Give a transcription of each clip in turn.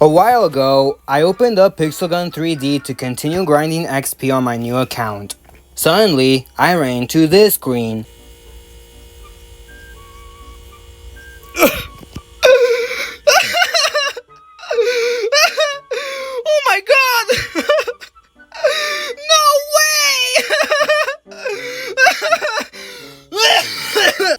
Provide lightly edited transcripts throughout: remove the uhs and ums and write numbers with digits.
A while ago, I opened up Pixelgun 3D to continue grinding XP on my new account. Suddenly, I ran into this screen. Oh my god! No way!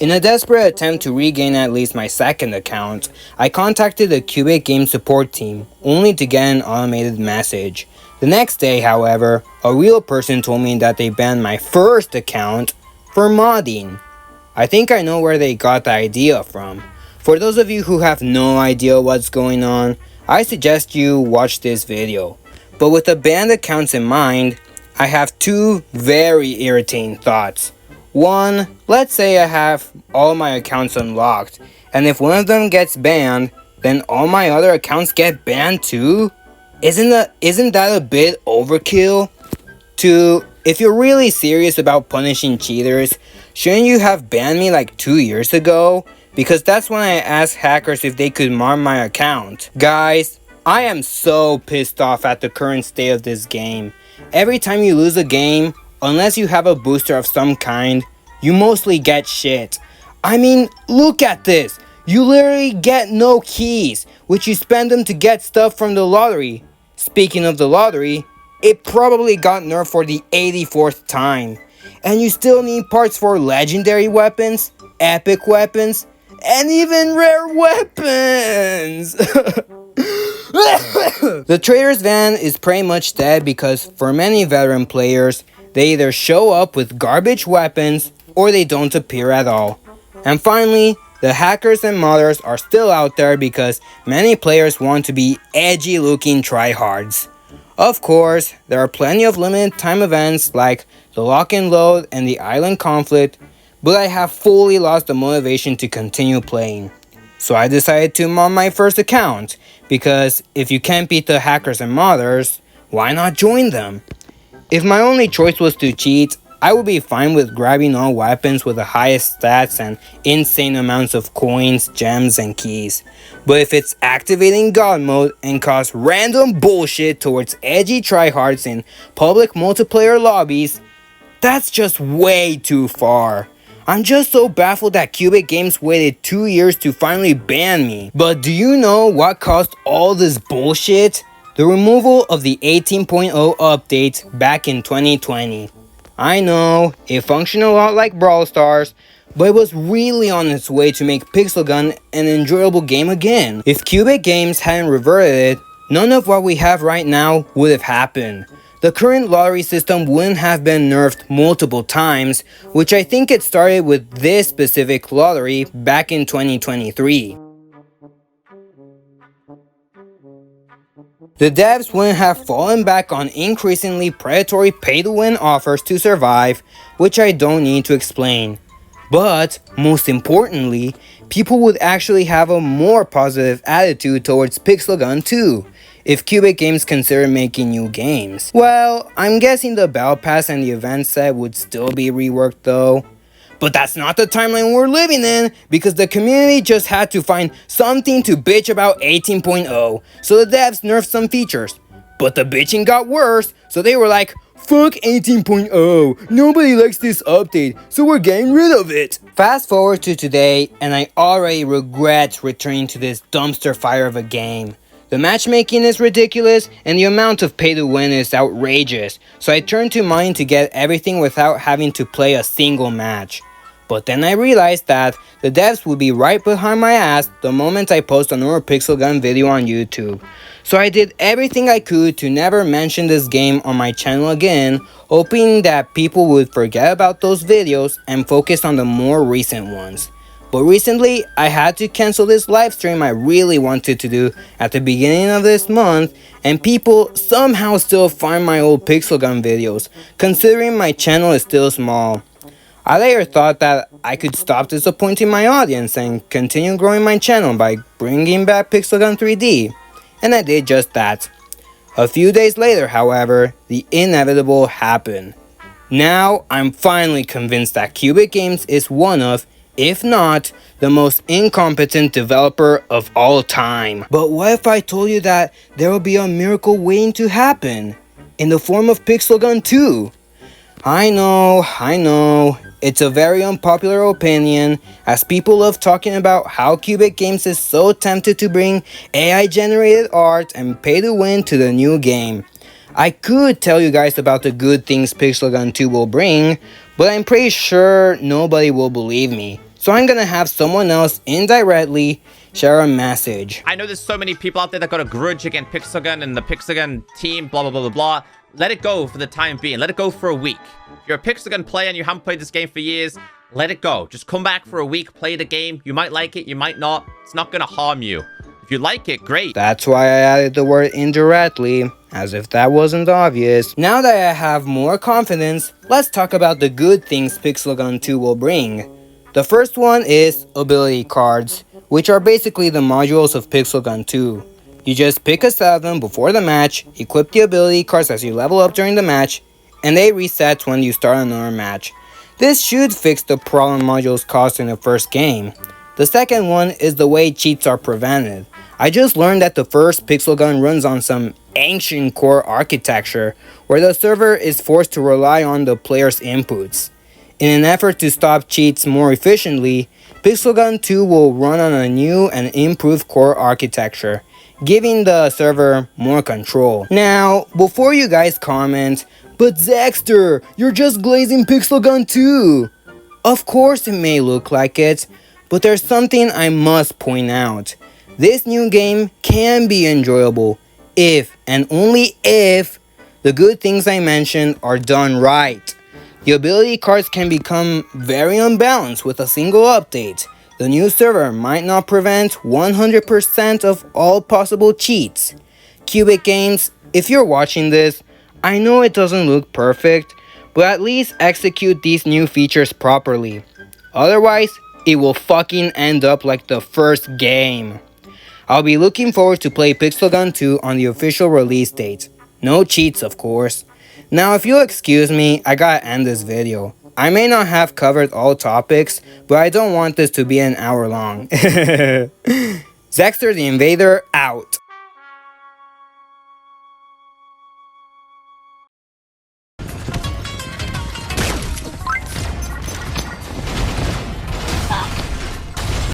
In a desperate attempt to regain at least my second account, I contacted the Cubit Game support team, only to get an automated message. The next day, however, a real person told me that they banned my first account for modding. I think I know where they got the idea from. For those of you who have no idea what's going on, I suggest you watch this video. But with the banned accounts in mind, I have two very irritating thoughts. One, let's say I have all my accounts unlocked, and if one of them gets banned, then all my other accounts get banned too? Isn't that a bit overkill? Two, if you're really serious about punishing cheaters, shouldn't you have banned me like 2 years ago? Because that's when I asked hackers if they could mod my account. Guys, I am so pissed off at the current state of this game. Every time you lose a game, unless you have a booster of some kind, you mostly get shit. I mean, look at this. You literally get no keys, which you spend them to get stuff from the lottery. Speaking of the lottery, it probably got nerfed for the 84th time. And you still need parts for legendary weapons, epic weapons, and even rare weapons! The trader's van is pretty much dead because for many veteran players, they either show up with garbage weapons or they don't appear at all. And finally, the hackers and modders are still out there because many players want to be edgy looking tryhards. Of course, there are plenty of limited time events like the lock and load and the island conflict, but I have fully lost the motivation to continue playing. So I decided to mod my first account, because if you can't beat the hackers and modders, why not join them? If my only choice was to cheat, I would be fine with grabbing all weapons with the highest stats and insane amounts of coins, gems, and keys. But if it's activating God mode and cause random bullshit towards edgy tryhards in public multiplayer lobbies, that's just way too far. I'm just so baffled that Cubit Games waited 2 years to finally ban me. But do you know what caused all this bullshit? The removal of the 18.0 update back in 2020. I know, it functioned a lot like Brawl Stars, but it was really on its way to make Pixelgun an enjoyable game again. If Cubit Games hadn't reverted it, none of what we have right now would have happened. The current lottery system wouldn't have been nerfed multiple times, which I think it started with this specific lottery back in 2023. The devs wouldn't have fallen back on increasingly predatory pay-to-win offers to survive, which I don't need to explain. But, most importantly, people would actually have a more positive attitude towards Pixelgun 2, if Cubit Games consider making new games. Well, I'm guessing the Battle Pass and the event set would still be reworked though. But that's not the timeline we're living in, because the community just had to find something to bitch about 18.0, so the devs nerfed some features. But the bitching got worse, so they were like, fuck 18.0, nobody likes this update, so we're getting rid of it. Fast forward to today, and I already regret returning to this dumpster fire of a game. The matchmaking is ridiculous, and the amount of pay to win is outrageous, so I turned to mine to get everything without having to play a single match. But then I realized that the devs would be right behind my ass the moment I post another Pixelgun video on YouTube. So I did everything I could to never mention this game on my channel again, hoping that people would forget about those videos and focus on the more recent ones. But recently, I had to cancel this live stream I really wanted to do at the beginning of this month, and people somehow still find my old Pixelgun videos, considering my channel is still small. I later thought that I could stop disappointing my audience and continue growing my channel by bringing back Pixelgun 3D, and I did just that. A few days later, however, the inevitable happened. Now, I'm finally convinced that Cubit Games is one of, if not, the most incompetent developer of all time. But what if I told you that there will be a miracle waiting to happen in the form of Pixel Gun 2? I know, it's a very unpopular opinion, as people love talking about how Cubic Games is so tempted to bring AI generated art and pay to win to the new game. I could tell you guys about the good things Pixel Gun 2 will bring, but I'm pretty sure nobody will believe me. So I'm gonna have someone else indirectly share a message. I know there's so many people out there that got a grudge against Pixelgun and the Pixelgun team, blah, blah, blah, blah, blah. Let it go for the time being. Let it go for a week. If you're a Pixelgun player and you haven't played this game for years, let it go. Just come back for a week, play the game. You might like it, you might not. It's not going to harm you. If you like it, great. That's why I added the word indirectly, as if that wasn't obvious. Now that I have more confidence, let's talk about the good things Pixelgun 2 will bring. The first one is ability cards, which are basically the modules of Pixelgun 2. You just pick a set of them before the match, equip the ability cards as you level up during the match, and they reset when you start another match. This should fix the problem modules caused in the first game. The second one is the way cheats are prevented. I just learned that the first Pixelgun runs on some ancient core architecture, where the server is forced to rely on the player's inputs. In an effort to stop cheats more efficiently, Pixelgun 2 will run on a new and improved core architecture, giving the server more control. Now, before you guys comment, "But Zaxter, you're just glazing Pixelgun 2. Of course it may look like it, but there's something I must point out. This new game can be enjoyable if, and only if, the good things I mentioned are done right. The ability cards can become very unbalanced with a single update. The new server might not prevent 100% of all possible cheats. Cubic Games, if you're watching this, I know it doesn't look perfect, but at least execute these new features properly. Otherwise, it will fucking end up like the first game." I'll be looking forward to play Pixelgun 2 on the official release date. No cheats, of course. Now, if you'll excuse me, I gotta end this video. I may not have covered all topics, but I don't want this to be an hour long. Zaxter the Invader, out.